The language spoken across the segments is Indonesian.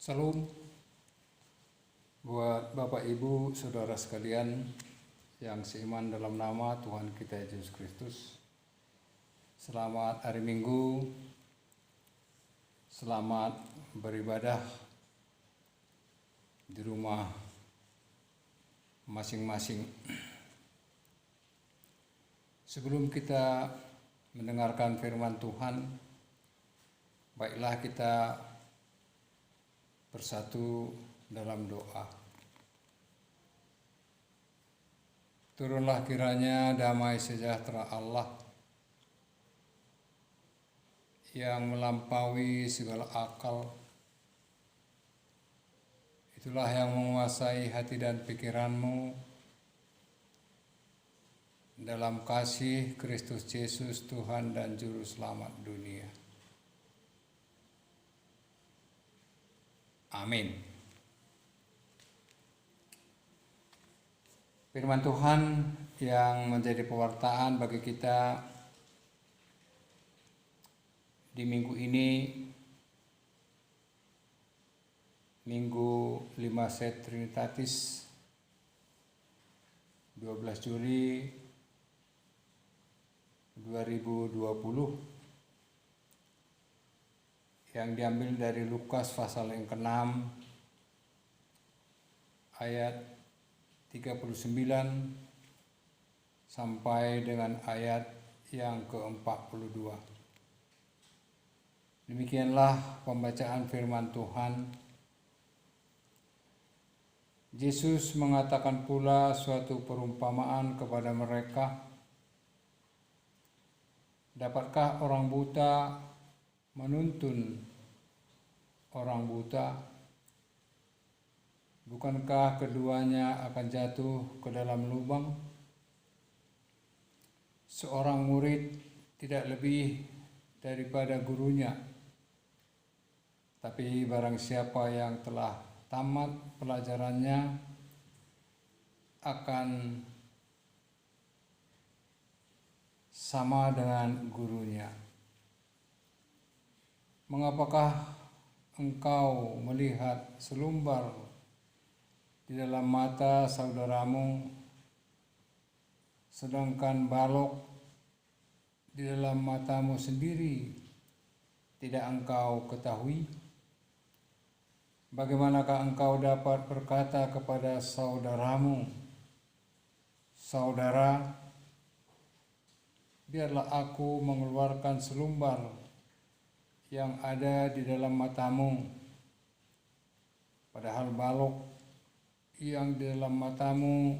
Salam buat Bapak Ibu Saudara sekalian yang seiman dalam nama Tuhan kita Yesus Kristus. Selamat hari Minggu, selamat beribadah di rumah masing-masing. Sebelum kita mendengarkan firman Tuhan, baiklah kita bersatu dalam doa. Turunlah kiranya damai sejahtera Allah yang melampaui segala akal. Itulah yang menguasai hati dan pikiranmu dalam kasih Kristus Yesus Tuhan dan Juru Selamat dunia. Amin. Firman Tuhan yang menjadi pewartaan bagi kita di minggu ini, Minggu 5 Set Trinitatis 12 Juli 2020, yang diambil dari Lukas pasal yang ke-6 ayat 39 sampai dengan ayat yang ke-42. Demikianlah pembacaan firman Tuhan. Yesus mengatakan pula suatu perumpamaan kepada mereka. Dapatkah orang buta menuntun orang buta? Bukankah keduanya akan jatuh ke dalam lubang? Seorang murid tidak lebih daripada gurunya, tapi barang siapa yang telah tamat pelajarannya akan sama dengan gurunya. Mengapakah engkau melihat selumbar di dalam mata saudaramu, sedangkan balok di dalam matamu sendiri tidak engkau ketahui? Bagaimanakah engkau dapat berkata kepada saudaramu, "Saudara, biarlah aku mengeluarkan selumbar yang ada di dalam matamu," padahal balok yang di dalam matamu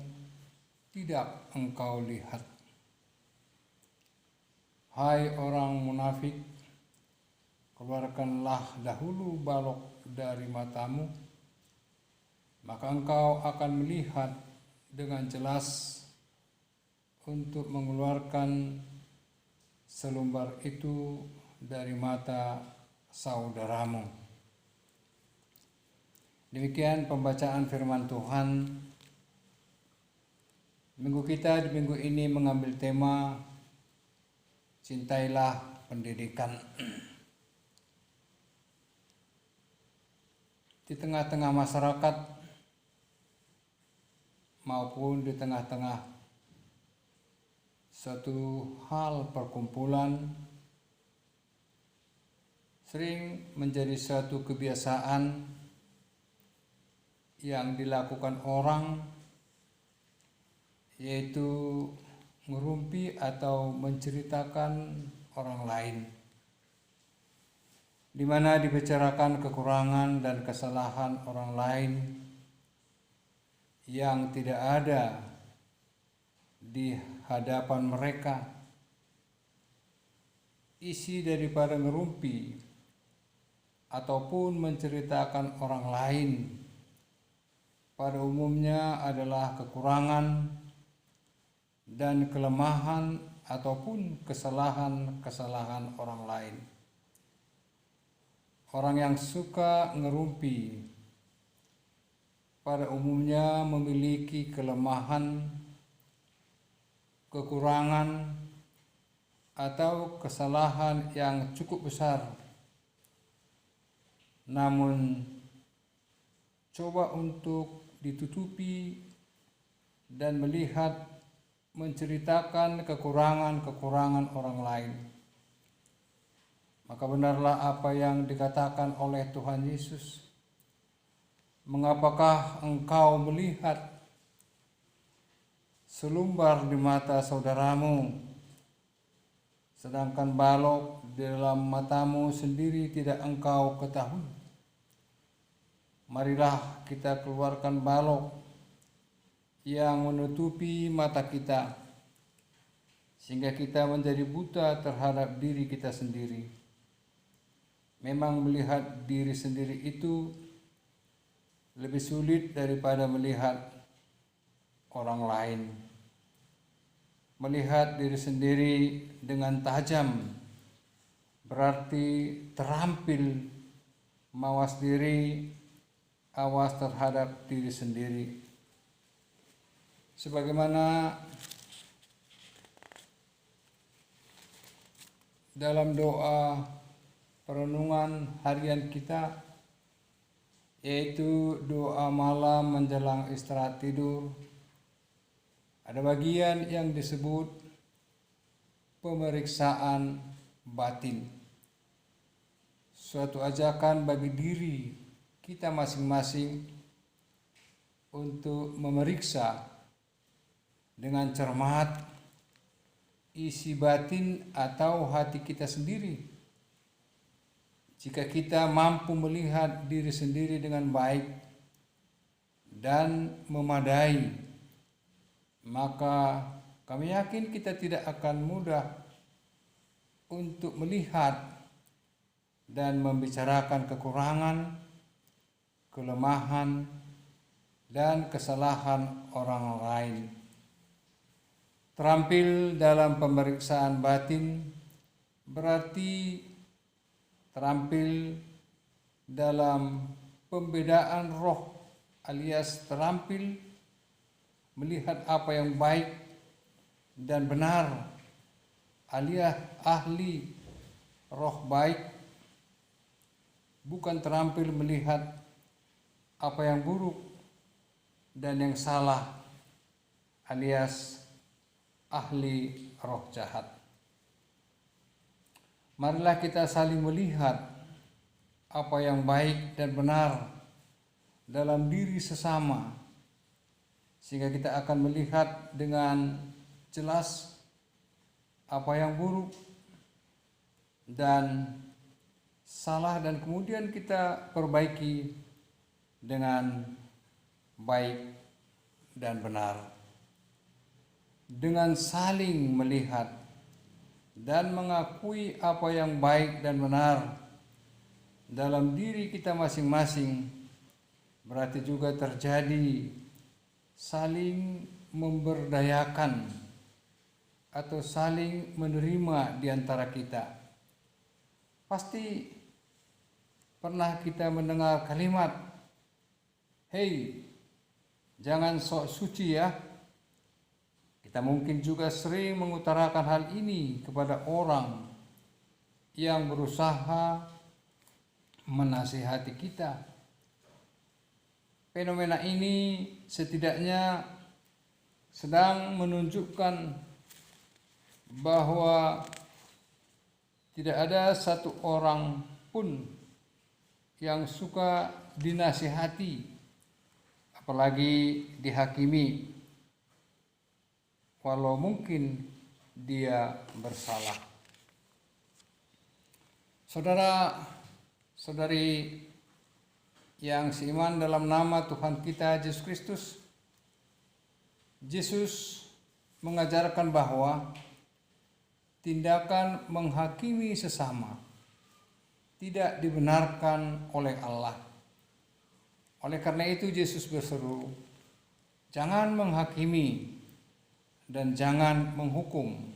tidak engkau lihat. Hai orang munafik, keluarkanlah dahulu balok dari matamu, maka engkau akan melihat dengan jelas untuk mengeluarkan selumbar itu dari mata saudaramu. Demikian pembacaan firman Tuhan. Minggu kita di minggu ini mengambil tema cintailah pendidikan. Di tengah-tengah masyarakat maupun di tengah-tengah suatu hal perkumpulan, sering menjadi suatu kebiasaan yang dilakukan orang, yaitu merumpi atau menceritakan orang lain, di mana dibicarakan kekurangan dan kesalahan orang lain yang tidak ada di hadapan mereka. Isi daripada ngerumpi ataupun menceritakan orang lain pada umumnya adalah kekurangan dan kelemahan ataupun kesalahan-kesalahan orang lain. Orang yang suka ngerumpi pada umumnya memiliki kelemahan, kekurangan, atau kesalahan yang cukup besar. Namun coba untuk ditutupi dan melihat, menceritakan kekurangan-kekurangan orang lain. Maka benarlah apa yang dikatakan oleh Tuhan Yesus. Mengapakah engkau melihat selumbar di mata saudaramu, sedangkan balok di dalam matamu sendiri tidak engkau ketahui? Marilah kita keluarkan balok yang menutupi mata kita, sehingga kita menjadi buta terhadap diri kita sendiri. Memang melihat diri sendiri itu lebih sulit daripada melihat orang lain. Melihat diri sendiri dengan tajam berarti terampil, mawas diri, awas terhadap diri sendiri. Sebagaimana dalam doa perenungan harian kita, yaitu doa malam menjelang istirahat tidur, ada bagian yang disebut pemeriksaan batin. Suatu ajakan bagi diri kita masing-masing untuk memeriksa dengan cermat isi batin atau hati kita sendiri. Jika kita mampu melihat diri sendiri dengan baik dan memadai, maka kami yakin kita tidak akan mudah untuk melihat dan membicarakan kekurangan, kelemahan, dan kesalahan orang lain. Terampil dalam pemeriksaan batin berarti terampil dalam pembedaan roh, alias terampil melihat apa yang baik dan benar, alias ahli roh baik, bukan terampil melihat apa yang buruk dan yang salah, alias ahli roh jahat. Marilah kita saling melihat apa yang baik dan benar dalam diri sesama, sehingga kita akan melihat dengan jelas apa yang buruk dan salah, dan kemudian kita perbaiki dengan baik dan benar. Dengan saling melihat dan mengakui apa yang baik dan benar dalam diri kita masing-masing, berarti juga terjadi saling memberdayakan atau saling menerima di antara kita. Pasti pernah kita mendengar kalimat, "Hei, jangan sok suci ya." Kita mungkin juga sering mengutarakan hal ini kepada orang yang berusaha menasihati kita. Fenomena ini setidaknya sedang menunjukkan bahwa tidak ada satu orang pun yang suka dinasihati, apalagi dihakimi, walau mungkin dia bersalah. Saudara-saudari yang seiman dalam nama Tuhan kita Yesus Kristus, Yesus mengajarkan bahwa tindakan menghakimi sesama tidak dibenarkan oleh Allah. Oleh karena itu Yesus berseru, "Jangan menghakimi dan jangan menghukum."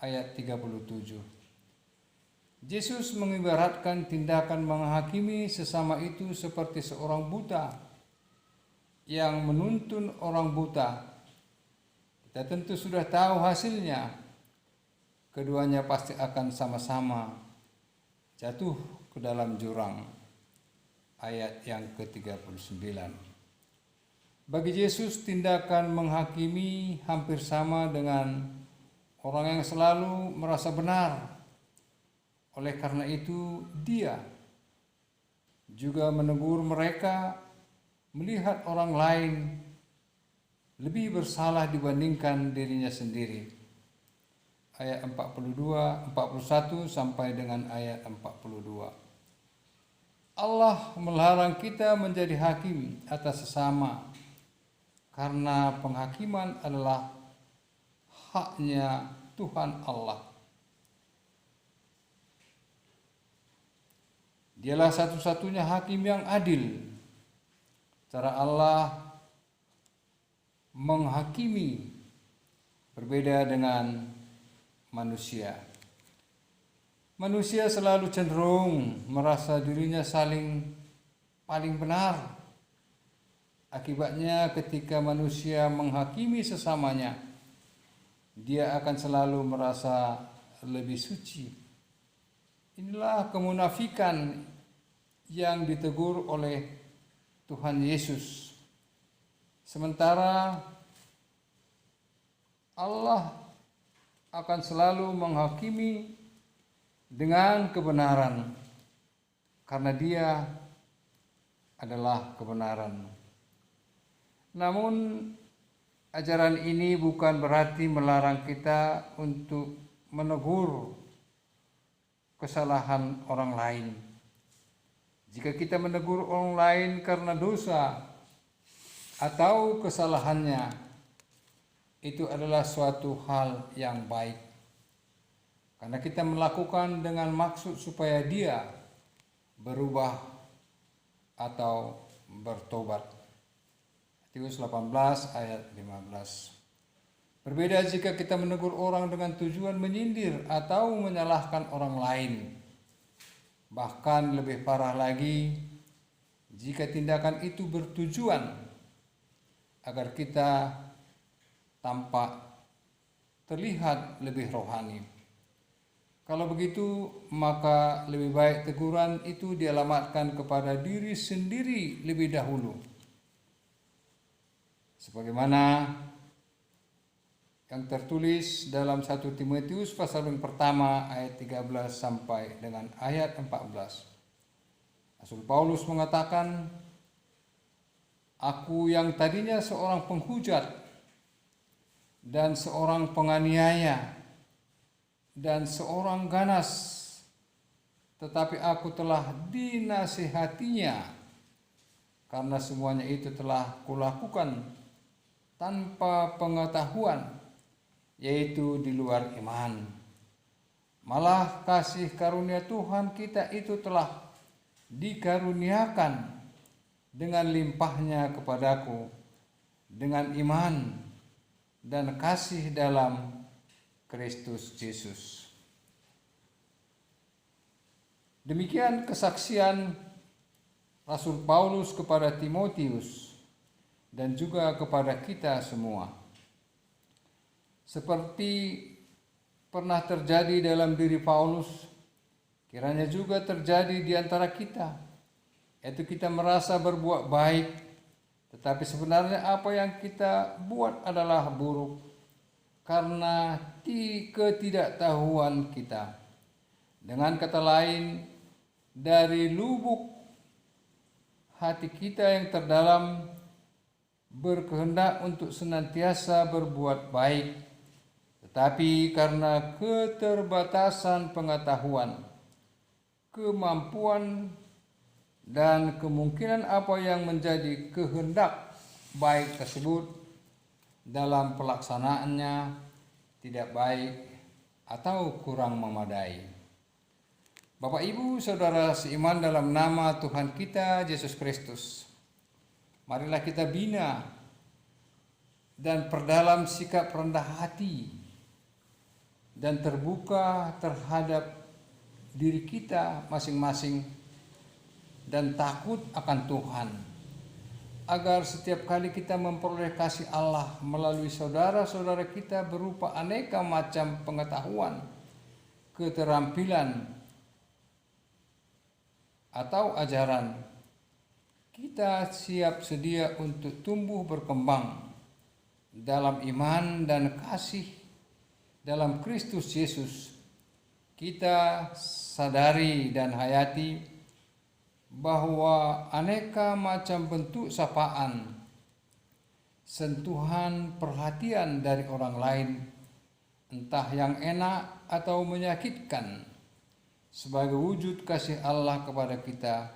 Ayat 37. Yesus mengibaratkan tindakan menghakimi sesama itu seperti seorang buta yang menuntun orang buta. Kita tentu sudah tahu hasilnya. Keduanya pasti akan sama-sama jatuh ke dalam jurang. ayat yang ke-39. Bagi Yesus, tindakan menghakimi hampir sama dengan orang yang selalu merasa benar. Oleh karena itu, dia juga menegur mereka melihat orang lain lebih bersalah dibandingkan dirinya sendiri. Ayat 41 sampai dengan ayat 42. Allah melarang kita menjadi hakim atas sesama karena penghakiman adalah haknya Tuhan Allah. Dialah satu-satunya hakim yang adil. Cara Allah menghakimi berbeda dengan manusia. Manusia selalu cenderung merasa dirinya paling benar. Akibatnya ketika manusia menghakimi sesamanya, dia akan selalu merasa lebih suci. Inilah kemunafikan yang ditegur oleh Tuhan Yesus. Sementara Allah akan selalu menghakimi dengan kebenaran, karena Dia adalah kebenaran. Namun ajaran ini bukan berarti melarang kita untuk menegur kesalahan orang lain. Jika kita menegur orang lain karena dosa atau kesalahannya, itu adalah suatu hal yang baik. Karena kita melakukan dengan maksud supaya dia berubah atau bertobat. Matius 18 ayat 15. Berbeda jika kita menegur orang dengan tujuan menyindir atau menyalahkan orang lain. Bahkan lebih parah lagi jika tindakan itu bertujuan agar kita tampak terlihat lebih rohani. Kalau begitu, maka lebih baik teguran itu dialamatkan kepada diri sendiri lebih dahulu. Sebagaimana yang tertulis dalam 1 Timotius pasal yang pertama ayat 13 sampai dengan ayat 14. Rasul Paulus mengatakan, "Aku yang tadinya seorang penghujat dan seorang penganiaya dan seorang ganas, tetapi aku telah dinasihatinya, karena semuanya itu telah kulakukan tanpa pengetahuan, yaitu di luar iman. Malah kasih karunia Tuhan kita itu telah dikaruniakan dengan limpahnya kepadaku, dengan iman dan kasih dalam Kristus Yesus." Demikian kesaksian Rasul Paulus kepada Timotius dan juga kepada kita semua. Seperti pernah terjadi dalam diri Paulus, kiranya juga terjadi di antara kita, yaitu kita merasa berbuat baik, tetapi sebenarnya apa yang kita buat adalah buruk karena ketidaktahuan kita. Dengan kata lain, dari lubuk hati kita yang terdalam berkehendak untuk senantiasa berbuat baik, tetapi karena keterbatasan pengetahuan, kemampuan, dan kemungkinan apa yang menjadi kehendak baik tersebut dalam pelaksanaannya tidak baik atau kurang memadai. Bapak, Ibu, Saudara seiman dalam nama Tuhan kita Yesus Kristus, marilah kita bina dan perdalam sikap rendah hati dan terbuka terhadap diri kita masing-masing dan takut akan Tuhan, agar setiap kali kita memperoleh kasih Allah melalui saudara-saudara kita berupa aneka macam pengetahuan, keterampilan, atau ajaran, kita siap sedia untuk tumbuh berkembang dalam iman dan kasih dalam Kristus Yesus. Kita sadari dan hayati bahwa aneka macam bentuk sapaan, sentuhan perhatian dari orang lain, entah yang enak atau menyakitkan, sebagai wujud kasih Allah kepada kita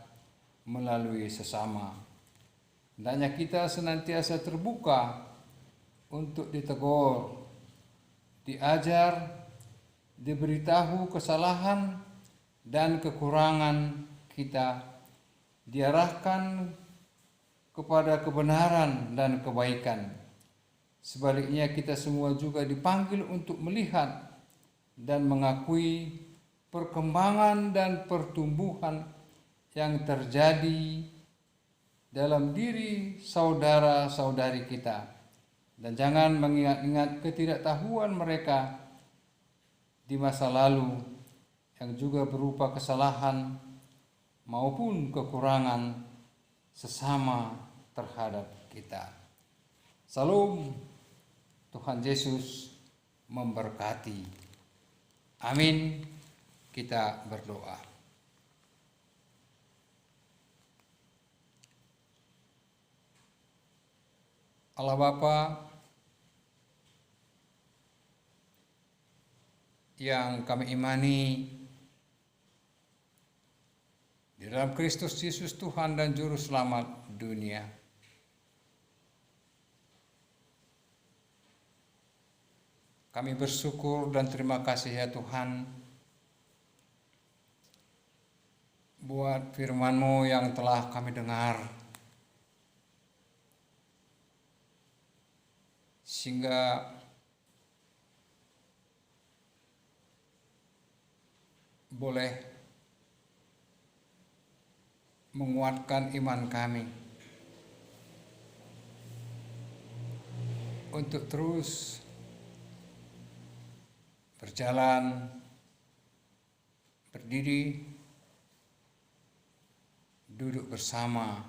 melalui sesama. Hendaknya kita senantiasa terbuka untuk ditegur, diajar, diberitahu kesalahan dan kekurangan kita, diarahkan kepada kebenaran dan kebaikan. Sebaliknya kita semua juga dipanggil untuk melihat dan mengakui perkembangan dan pertumbuhan yang terjadi dalam diri saudara-saudari kita, dan jangan mengingat-ingat ketidaktahuan mereka di masa lalu yang juga berupa kesalahan maupun kekurangan sesama terhadap kita. Salam, Tuhan Yesus memberkati. Amin. Kita berdoa. Allah Bapa yang kami imani di dalam Kristus Yesus Tuhan dan Juru Selamat dunia, kami bersyukur dan terima kasih ya Tuhan buat firman-Mu yang telah kami dengar, sehingga boleh menguatkan iman kami untuk terus berjalan, berdiri, duduk bersama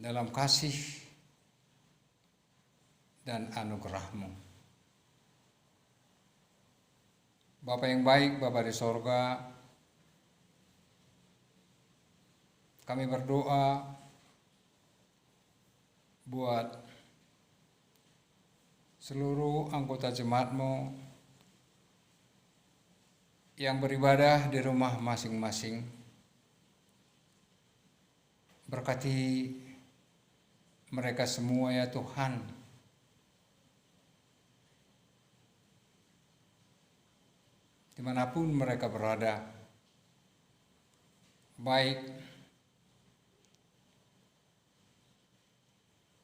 dalam kasih dan anugerah-Mu. Bapa yang baik, Bapa di sorga, kami berdoa buat seluruh anggota jemaat-Mu yang beribadah di rumah masing-masing. Berkati mereka semua ya Tuhan, dimanapun mereka berada, baik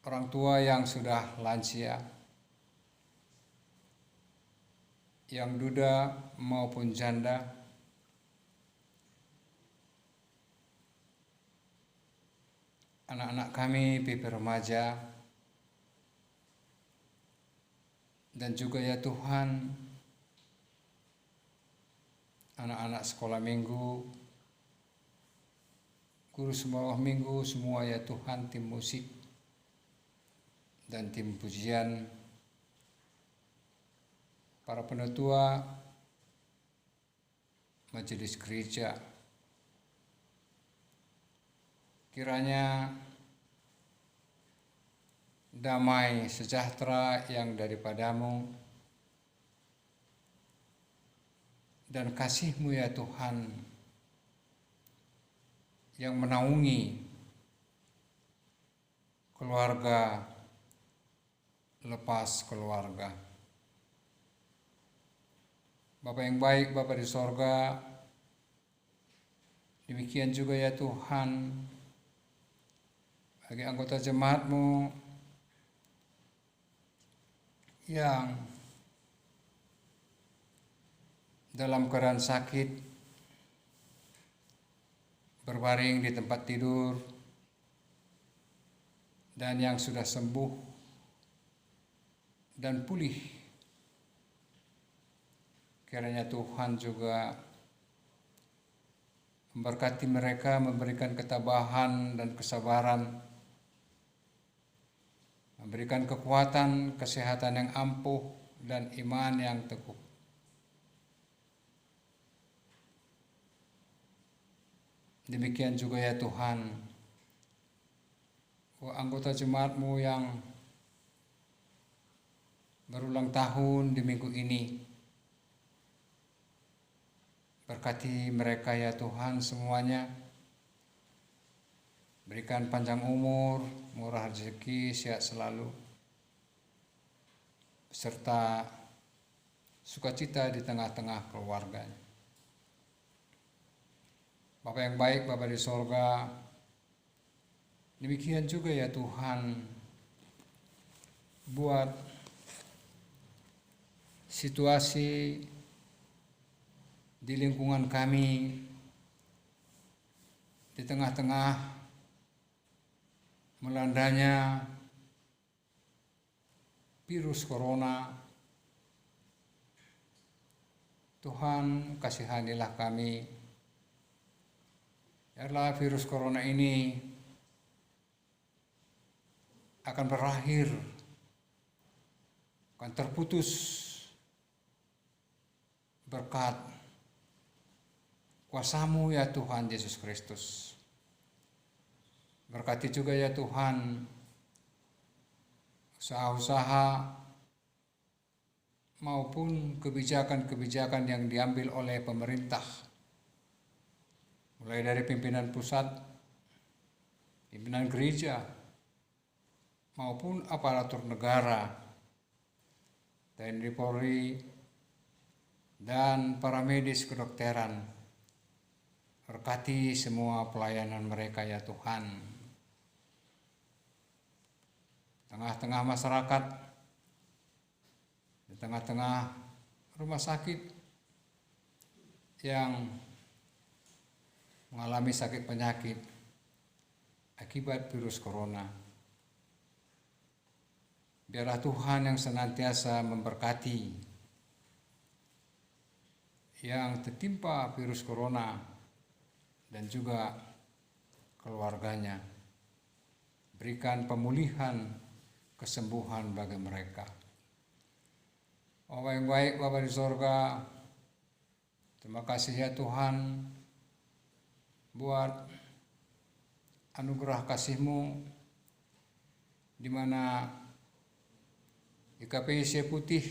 orang tua yang sudah lansia, yang duda maupun janda, anak-anak kami, pipi remaja, dan juga ya Tuhan, anak-anak sekolah minggu, guru sekolah minggu, semua ya Tuhan, tim musik dan tim pujian, para penatua majelis gereja. Kiranya damai sejahtera yang daripada-Mu dan kasih-Mu ya Tuhan yang menaungi keluarga lepas keluarga. Bapa yang baik, Bapa di sorga, demikian juga ya Tuhan bagi anggota jemaat-Mu yang dalam keadaan sakit, berbaring di tempat tidur, dan yang sudah sembuh dan pulih. Kiranya Tuhan juga memberkati mereka, memberikan ketabahan dan kesabaran, memberikan kekuatan, kesehatan yang ampuh, dan iman yang teguh. Demikian juga ya Tuhan, anggota jemaat-Mu yang berulang tahun di minggu ini, berkati mereka ya Tuhan semuanya, berikan panjang umur, murah rezeki, sehat selalu, serta sukacita di tengah-tengah keluarganya. Bapa yang baik, Bapa di sorga, demikian juga ya Tuhan, buat situasi di lingkungan kami, di tengah-tengah melandanya virus corona. Tuhan, kasihanilah kami. Biarlah virus corona ini akan berakhir, akan terputus berkat kuasa-Mu ya Tuhan Yesus Kristus. Berkati juga ya Tuhan usaha-usaha maupun kebijakan-kebijakan yang diambil oleh pemerintah, mulai dari pimpinan pusat, pimpinan gereja, maupun aparatur negara, TNI Polri, dan para medis kedokteran. Berkati semua pelayanan mereka ya Tuhan. Tengah-tengah masyarakat, di tengah-tengah rumah sakit yang mengalami sakit penyakit akibat virus corona. Biarlah Tuhan yang senantiasa memberkati yang tertimpa virus corona dan juga keluarganya. Berikan pemulihan, kesembuhan bagi mereka. Bapa yang baik, Bapa di sorga, terima kasih ya Tuhan buat anugerah kasih-Mu, di mana GKPI Putih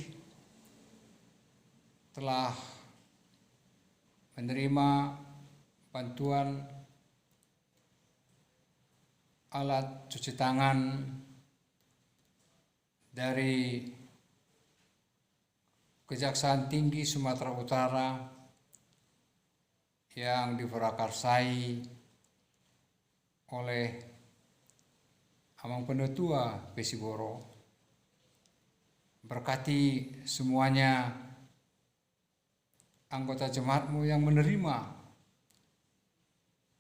telah menerima bantuan alat cuci tangan dari Kejaksaan Tinggi Sumatera Utara yang diprakarsai oleh Amang Penetua Pesiboro. Berkati semuanya anggota jemaat-Mu yang menerima,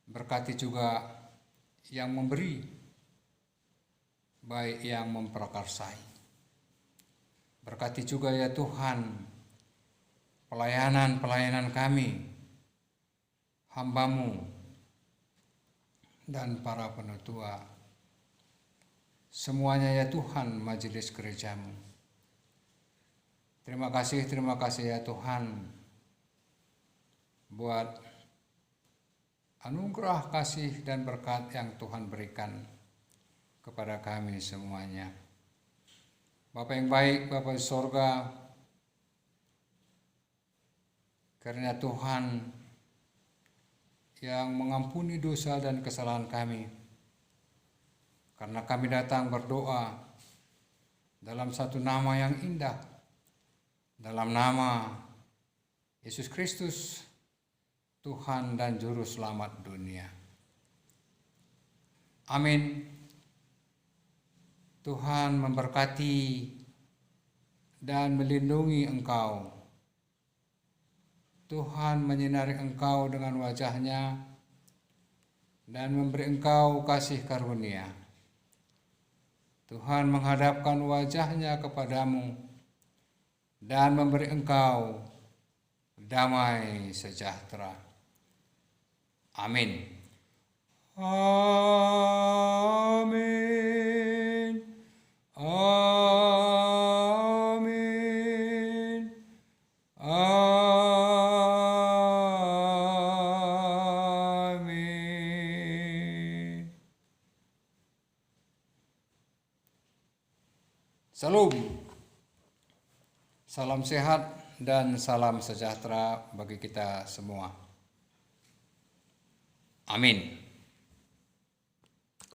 berkati juga yang memberi, baik yang memprakarsai. Berkati juga ya Tuhan pelayanan kami, hamba-Mu dan para penetua. Semuanya ya Tuhan, majelis gereja-Mu. Terima kasih ya Tuhan buat anugerah kasih dan berkat yang Tuhan berikan kepada kami semuanya. Bapa yang baik, Bapa di sorga, karena Tuhan yang mengampuni dosa dan kesalahan kami, karena kami datang berdoa dalam satu nama yang indah, dalam nama Yesus Kristus, Tuhan dan Juru Selamat dunia. Amin. Tuhan memberkati dan melindungi engkau. Tuhan menyinari engkau dengan wajah-Nya dan memberi engkau kasih karunia. Tuhan menghadapkan wajah-Nya kepadamu dan memberi engkau damai sejahtera. Amin. Amin. Amin. Amin. Salam. Salam sehat dan salam sejahtera bagi kita semua. Amin.